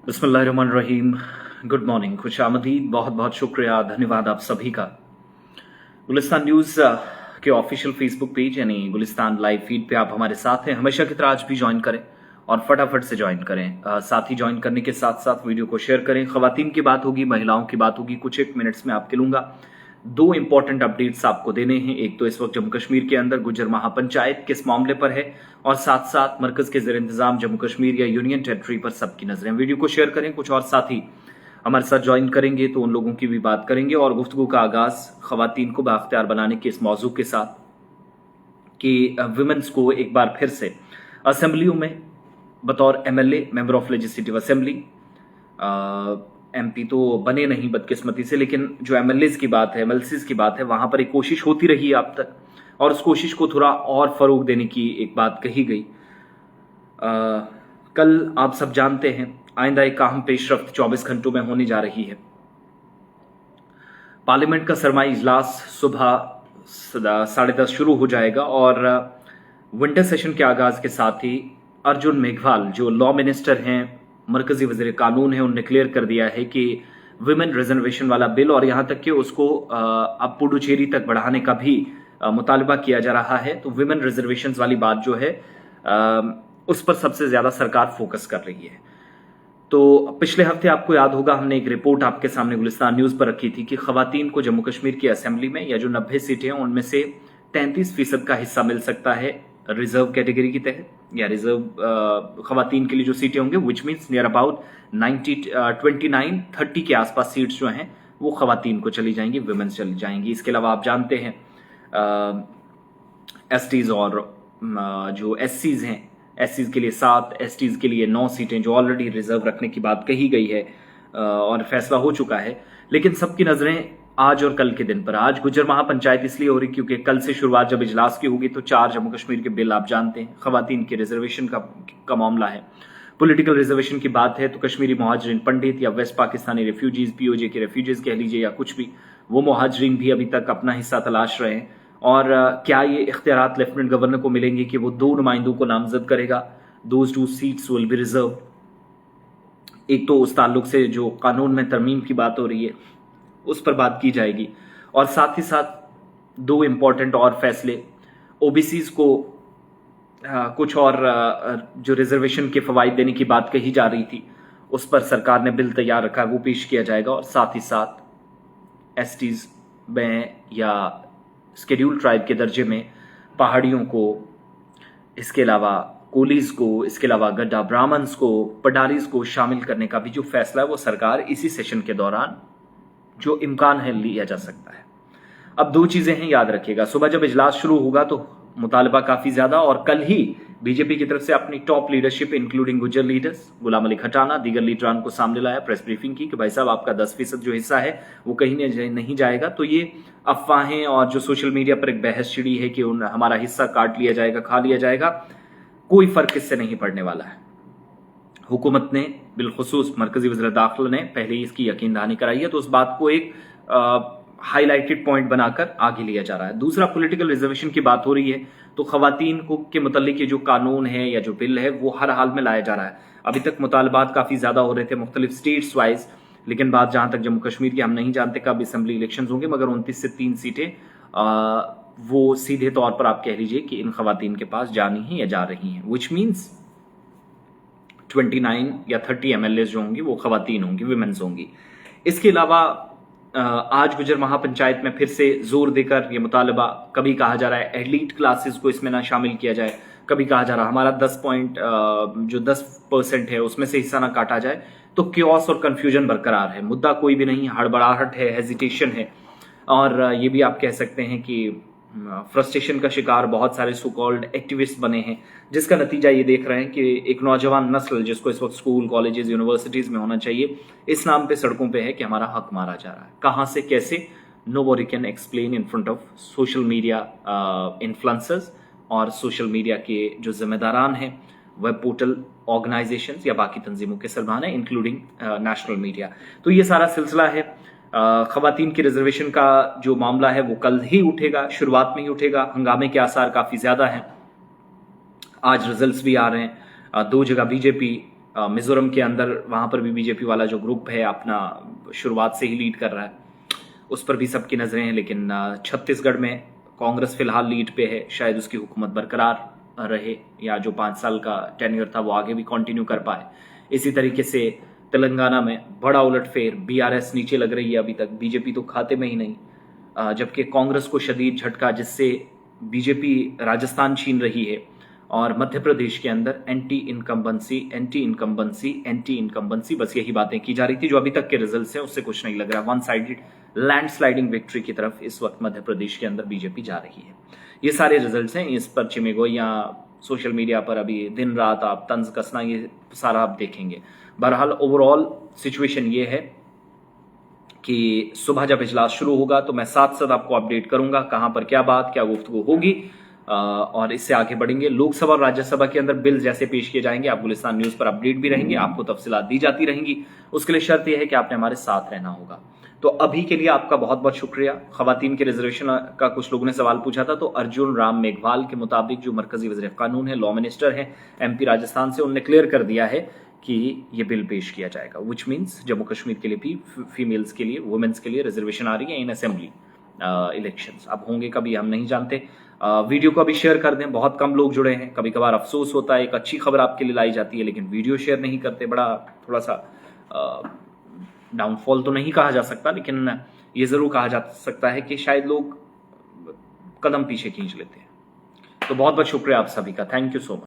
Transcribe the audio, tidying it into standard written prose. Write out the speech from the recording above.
बिस्मिल्लाहिर्रहमानिर्रहीम। Good morning, खुशामदीद, बहुत बहुत शुक्रिया, धन्यवाद आप सभी का। गुलिस्तान न्यूज़ के ऑफिशियल फेसबुक पेज यानी गुलिस्तान लाइव फीड पे आप हमारे साथ हैं। हमेशा की तरह आज भी ज्वाइन करें और फटाफट से ज्वाइन करें। साथ ही ज्वाइन करने के साथ साथ वीडियो को शेयर करें। खवातीन की बात होगी, महिलाओं की बात होगी, कुछ एक मिनट्स में आपके लूंगा। दो इंपॉर्टेंट अपडेट्स आपको देने हैं। एक तो इस वक्त जम्मू कश्मीर के अंदर गुज्जर महापंचायत किस मामले पर है, और साथ साथ मरकज के जेर इंतजाम जम्मू कश्मीर या यूनियन टेरिटरी पर सबकी नजरें। वीडियो को शेयर करें। कुछ और साथी हमारे साथ ज्वाइन करेंगे तो उन लोगों की भी बात करेंगे। और गुफ्तगू का आगाज खवातीन को बाख्तियार बनाने के इस मौजू के साथ कि विमेंस को एक बार फिर से असेंबलियों में बतौर MLA, member of legislative assembly, MP तो बने नहीं बदकिस्मती से, लेकिन जो एमएलएज की बात है, एमएलसीज की बात है, वहां पर एक कोशिश होती रही है अब तक, और उस कोशिश को थोड़ा और फरोग देने की एक बात कही गई। कल आप सब जानते हैं आइंदा एक अहम पेशरफ्त 24 घंटों में होने जा रही है। पार्लियामेंट का सरमाई इजलास सुबह 10:30 शुरू हो जाएगा और विंटर सेशन के आगाज के साथ ही अर्जुन मेघवाल जो लॉ मिनिस्टर हैं, मरकजी वजीर कानून है, उन्होंने क्लियर कर दिया है कि विमेन रिजर्वेशन वाला बिल, और यहां तक कि उसको अब पुडुचेरी तक बढ़ाने का भी मुतालबा किया जा रहा है। तो विमेन रिजर्वेशन वाली बात जो है उस पर सबसे ज्यादा सरकार फोकस कर रही है। तो पिछले हफ्ते आपको याद होगा हमने एक रिपोर्ट आपके सामने गुलिस्तान न्यूज पर रखी थी कि खवातीन को जम्मू कश्मीर की असेंबली में या जो 90 सीटें हैं उनमें से 33% का हिस्सा मिल सकता है रिजर्व कैटेगरी के तहत, या रिजर्व खवातीन के लिए जो सीटें होंगे, विच मीन्स नियर अबाउट 29-30 के आसपास सीट्स जो हैं वो खवातीन को चली जाएंगी, विमेंस चली जाएंगी। इसके अलावा आप जानते हैं एसटीज और जो एससीज हैं, एससीज के लिए 7, एसटीज के लिए 9 सीटें जो ऑलरेडी रिजर्व रखने की बात कही गई है और फैसला हो चुका है। लेकिन सबकी नजरें आज और कल के दिन पर। आज गुज्जर महापंचायत इसलिए हो रही क्योंकि कल से शुरुआत जब इजलास की होगी तो 4 जम्मू कश्मीर के बिल आप जानते हैं, खवातीन के रिजर्वेशन का मामला है। पॉलिटिकल रिजर्वेशन की बात है तो कश्मीरी मुहाजिरीन पंडित या वेस्ट पाकिस्तानी रेफ्यूजीज, पीओजे के रेफ्यूजीज कह लीजिए या कुछ भी, वो मुहाजिरीन भी अभी तक अपना हिस्सा तलाश रहे हैं। और क्या ये इख्तियारात लेफ्टिनेंट गवर्नर को मिलेंगे कि वो 2 नुमाइंदों को नामजद करेगा? Those 2 seats will be reserve. एक तो उस ताल्लुक से जो कानून में तरमीम की बात हो रही है उस पर बात की जाएगी, और साथ ही साथ 2 इंपॉर्टेंट और फैसले, ओबीसीज को कुछ और जो रिजर्वेशन के फवाइद देने की बात कही जा रही थी उस पर सरकार ने बिल तैयार रखा है, वो पेश किया जाएगा। और साथ ही साथ एसटीज में या शेड्यूल ट्राइब के दर्जे में पहाड़ियों को, इसके अलावा कोलीज को, इसके अलावा गड्ढा ब्राह्मण्स को, पडारीज को शामिल करने का भी जो फैसला है वो सरकार इसी सेशन के दौरान जो इम्कान है लिया जा सकता है। अब 2 चीजें हैं, याद रखिएगा। सुबह जब इजलास शुरू होगा तो मुतालबा काफी ज्यादा, और कल ही बीजेपी की तरफ से अपनी top leadership including Gujjar leaders, Ghulam Ali Khatana, दीगर लीडरान को सामने लाया, प्रेस ब्रीफिंग की कि भाई साहब आपका 10% जो हिस्सा है वो कहीं नहीं जाएगा। तो ये अफवाहें और जो सोशल मीडिया पर एक बहस छिड़ी है कि हमारा हिस्सा काट लिया जाएगा, खा लिया जाएगा, कोई फर्क इससे नहीं पड़ने वाला है। हुकूमत ने बिलखुसूस मरकजी वज़ीर दाखिला ने पहले ही इसकी यकीन दहानी कराई है, तो उस बात को एक हाईलाइटेड पॉइंट बनाकर आगे लिया जा रहा है। दूसरा, पॉलिटिकल रिजर्वेशन की बात हो रही है तो खवातीन को के मुतालिक ये जो कानून है या जो बिल है वो हर हाल में लाया जा रहा है। अभी तक मुतालबात काफी ज्यादा हो रहे थे मुख्तलिफ स्टेट्स वाइज, लेकिन बात जहां तक जम्मू कश्मीर की, हम नहीं जानते कब असेंबली इलेक्शन होंगे, मगर 29 से 3 सीटें वो सीधे तौर पर आप कह लीजिए कि इन खवातीन के पास जानी है या जा रही हैं, विच मीन्स 29 या 30 एमएलए जो होंगी वो खवातीन होंगी, विमेन्स होंगी। इसके अलावा आज गुजर महापंचायत में फिर से जोर देकर ये मुतालबा, कभी कहा जा रहा है एलीट क्लासेस को इसमें ना शामिल किया जाए, कभी कहा जा रहा है हमारा 10% है उसमें से हिस्सा ना काटा जाए। तो क्योस और कंफ्यूजन बरकरार है, मुद्दा कोई भी नहीं, हड़बड़ाहट है, हेजिटेशन है, और ये भी आप कह सकते हैं कि फ्रस्ट्रेशन का शिकार बहुत सारे सो कॉल्ड एक्टिविस्ट बने हैं, जिसका नतीजा ये देख रहे हैं कि एक नौजवान नस्ल जिसको इस वक्त स्कूल, कॉलेजेस, यूनिवर्सिटीज में होना चाहिए, इस नाम पे सड़कों पे है कि हमारा हक मारा जा रहा है। कहां से, कैसे, nobody can explain in front of social media influencers और सोशल मीडिया के जो जिम्मेदारान हैं, वेब पोर्टल ऑर्गेनाइजेशंस या बाकी तंजीमों के सरबराह हैं, इंक्लूडिंग नेशनल मीडिया। तो ये सारा सिलसिला है। खवातीन की रिजर्वेशन का जो मामला है वो कल ही उठेगा, शुरुआत में ही उठेगा। हंगामे के आसार काफी ज्यादा हैं। आज रिजल्ट्स भी आ रहे हैं, 2 जगह बीजेपी, मिजोरम के अंदर वहां पर भी बीजेपी वाला जो ग्रुप है अपना शुरुआत से ही लीड कर रहा है, उस पर भी सबकी नजरें हैं। लेकिन छत्तीसगढ़ में कांग्रेस फिलहाल लीड पे है, शायद उसकी हुकूमत बरकरार रहे या जो 5 साल का टेन्योर था वो आगे भी कंटिन्यू कर पाए। इसी तरीके से तेलंगाना में बड़ा उलटफेर, बीआरएस नीचे लग रही है अभी तक, बीजेपी तो खाते में ही नहीं, जबकि कांग्रेस को शदीद झटका जिससे बीजेपी राजस्थान छीन रही है। और मध्य प्रदेश के अंदर एंटी इनकम्बेंसी, बस यही बातें की जा रही थी। जो अभी तक के रिजल्ट्स हैं उससे कुछ नहीं लग रहा, वन साइडेड लैंडस्लाइडिंग विक्ट्री की तरफ इस वक्त मध्य प्रदेश के अंदर बीजेपी जा रही है। ये सारे रिजल्ट्स हैं, इस पर चिमेगोई या सोशल मीडिया पर अभी दिन रात आप तंज कसना ये सारा आप देखेंगे। बहरहाल ओवरऑल सिचुएशन ये है कि सुबह जब इजलास शुरू होगा तो मैं साथ साथ आपको अपडेट करूंगा कहां पर क्या बात, क्या गुफ्तगू होगी, और इससे आगे बढ़ेंगे। लोकसभा और राज्यसभा के अंदर बिल जैसे पेश किए जाएंगे आप गुलिस्तान न्यूज पर अपडेट भी रहेंगे, आपको तफसीलात दी जाती रहेंगी। उसके लिए शर्त यह है कि आपने हमारे साथ रहना होगा। तो अभी के लिए आपका बहुत बहुत शुक्रिया। खवातीन के रिजर्वेशन का कुछ लोगों ने सवाल पूछा था, तो अर्जुन राम मेघवाल के मुताबिक जो मरकजी वज़ीर कानून है, लॉ मिनिस्टर हैं एमपी राजस्थान से, उनने क्लियर कर दिया है कि ये बिल पेश किया जाएगा, विच मीन्स जम्मू कश्मीर के लिए भी फीमेल्स के लिए, वुमेन्स के लिए रिजर्वेशन आ रही है इन असेंबली इलेक्शंस। अब होंगे कभी हम नहीं जानते। वीडियो को अभी शेयर कर दें, बहुत कम लोग जुड़े हैं। कभी कभार अफसोस होता है, एक अच्छी खबर आपके लिए लाई जाती है लेकिन वीडियो शेयर नहीं करते, बड़ा थोड़ा सा डाउनफॉल तो नहीं कहा जा सकता, लेकिन ये जरूर कहा जा सकता है कि शायद लोग कदम पीछे खींच लेते हैं। तो बहुत बहुत शुक्रिया आप सभी का, थैंक यू सो मच।